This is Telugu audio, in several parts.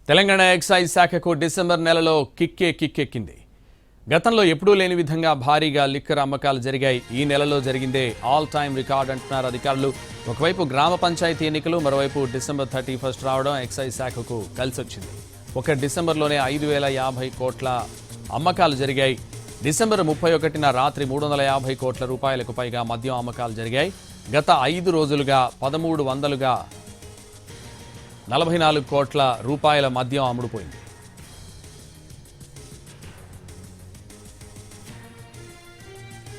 తెలంగాణ ఎక్సైజ్ శాఖకు డిసెంబర్ నెలలో కిక్కెక్కింది. గతంలో ఎప్పుడూ లేని విధంగా భారీగా లిక్కర్ అమ్మకాలు జరిగాయి. ఈ నెలలో జరిగిందే ఆల్ టైమ్ రికార్డ్ అంటున్నారు అధికారులు. ఒకవైపు గ్రామ పంచాయతీ ఎన్నికలు, మరోవైపు డిసెంబర్ 31 రావడం ఎక్సైజ్ శాఖకు కలిసొచ్చింది. ఒక డిసెంబర్లోనే 5,050 కోట్ల అమ్మకాలు జరిగాయి. డిసెంబర్ 31న రాత్రి 350 కోట్ల రూపాయలకు పైగా మద్యం అమ్మకాలు జరిగాయి. గత 5 రోజులుగా 1300గా 44 కోట్ల రూపాయల మద్యం అమ్ముడుపోయింది.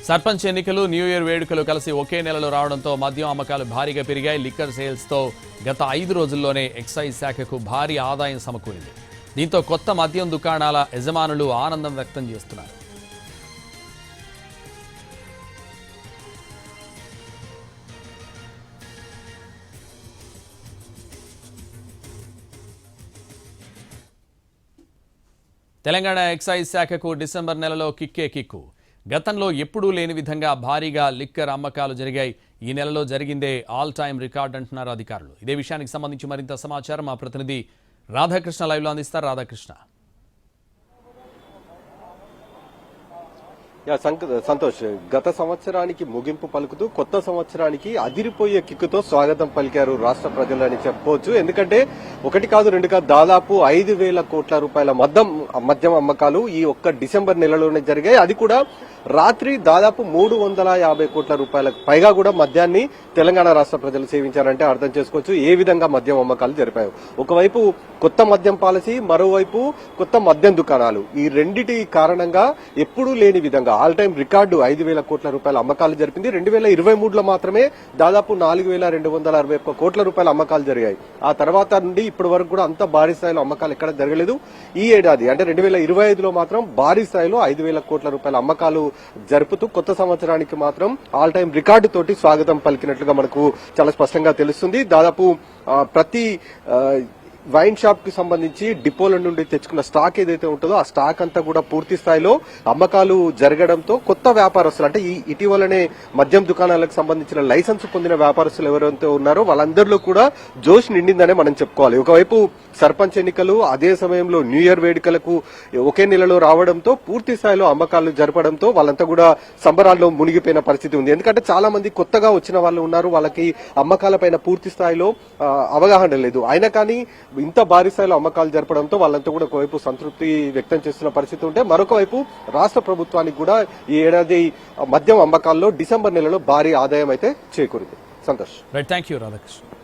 సర్పంచ్ ఎన్నికలు, న్యూ ఇయర్ వేడుకలు కలిసి ఒకే నెలలో రావడంతో మద్యం అమ్మకాలు భారీగా పెరిగాయి. లిక్కర్ సేల్స్తో గత 5 రోజుల్లోనే ఎక్సైజ్ శాఖకు భారీ ఆదాయం సమకూరింది. దీంతో కొత్త మద్యం దుకాణాల యజమానులు ఆనందం వ్యక్తం చేస్తున్నారు. తెలంగాణ ఎక్సైజ్ శాఖకు డిసెంబర్ నెలలో కిక్కు. గతంలో ఎప్పుడూ లేని విధంగా భారీగా లిక్కర్ అమ్మకాలు జరిగాయి. ఈ నెలలో జరిగిందే ఆల్ టైమ్ రికార్డ్ అంటున్నారు అధికారులు. ఇదే విషయానికి సంబంధించి మరింత సమాచారం మా ప్రతినిధి రాధాకృష్ణ లైవ్లో అందిస్తారు. రాధాకృష్ణ. సంతోష్, గత సంవత్సరానికి ముగింపు పలుకుతూ కొత్త సంవత్సరానికి అదిరిపోయే కిక్కుతో స్వాగతం పలికారు రాష్ట్ర ప్రజలని చెప్పుకోవచ్చు. ఎందుకంటే ఒకటి కాదు రెండు కాదు, దాదాపు 5,000 కోట్ల రూపాయల మద్యం అమ్మకాలు ఈ ఒక్క డిసెంబర్ నెలలోనే జరిగాయి. అది కూడా రాత్రి దాదాపు 350 కోట్ల రూపాయలకు పైగా కూడా మద్యాన్ని తెలంగాణ రాష్ట్ర ప్రజలు సేవించారంటే అర్థం చేసుకోవచ్చు ఏ విధంగా మద్యం అమ్మకాలు జరిపాయి. ఒకవైపు కొత్త మద్యం పాలసీ, మరోవైపు కొత్త మద్యం దుకాణాలు, ఈ రెండిటి కారణంగా ఎప్పుడూ లేని విధంగా ఆల్ టైమ్ రికార్డు 5,000 కోట్ల రూపాయల అమ్మకాలు జరిపింది. 2023లో మాత్రమే దాదాపు 4,261 కోట్ల రూపాయల అమ్మకాలు జరిగాయి. ఆ తర్వాత నుండి ఇప్పటి వరకు కూడా అంత భారీ స్థాయిలో అమ్మకాలు ఎక్కడ జరగలేదు. ఈ ఏడాది అంటే 2025లో మాత్రం భారీ స్థాయిలో 5,000 కోట్ల రూపాయల అమ్మకాలు జరుపుతూ కొత్త సంవత్సరానికి మాత్రం ఆల్ టైమ్ రికార్డు తోటి స్వాగతం పలికినట్లుగా మనకు చాలా స్పష్టంగా తెలుస్తుంది. దాదాపు ప్రతి వైన్ షాప్ కి సంబంధించి డిపోల నుండి తెచ్చుకున్న స్టాక్ ఏదైతే ఉంటుందో ఆ స్టాక్ అంతా కూడా పూర్తి స్థాయిలో అమ్మకాలు జరగడంతో కొత్త వ్యాపారస్తులు అంటే ఈ ఇటీవలనే మద్యం దుకాణాలకు సంబంధించిన లైసెన్స్ పొందిన వ్యాపారస్తులు ఎవరైతే ఉన్నారో వాళ్ళందరిలో కూడా జోష్ నిండిందనే మనం చెప్పుకోవాలి. ఒకవైపు సర్పంచ్ ఎన్నికలు, అదే సమయంలో న్యూ ఇయర్ వేడుకలకు ఒకే నెలలో రావడంతో పూర్తి స్థాయిలో అమ్మకాలు జరపడంతో వాళ్ళంతా కూడా సంబరాల్లో మునిగిపోయిన పరిస్థితి ఉంది. ఎందుకంటే చాలా మంది కొత్తగా వచ్చిన వాళ్ళు ఉన్నారు, వాళ్ళకి అమ్మకాలపైన పూర్తి స్థాయిలో అవగాహన లేదు. అయినా కానీ ఇంత భారీ స్థాయిలో అమ్మకాలు జరపడంతో వాళ్ళంతా కూడా ఒకవైపు సంతృప్తి వ్యక్తం చేస్తున్న పరిస్థితి ఉంటే, మరొక వైపు రాష్ట్ర ప్రభుత్వానికి కూడా ఈ ఏడాది మద్యం అమ్మకాల్లో డిసెంబర్ నెలలో భారీ ఆదాయం అయితే చేకూరింది. సంతోష్. Right, thank you Radhakrishna.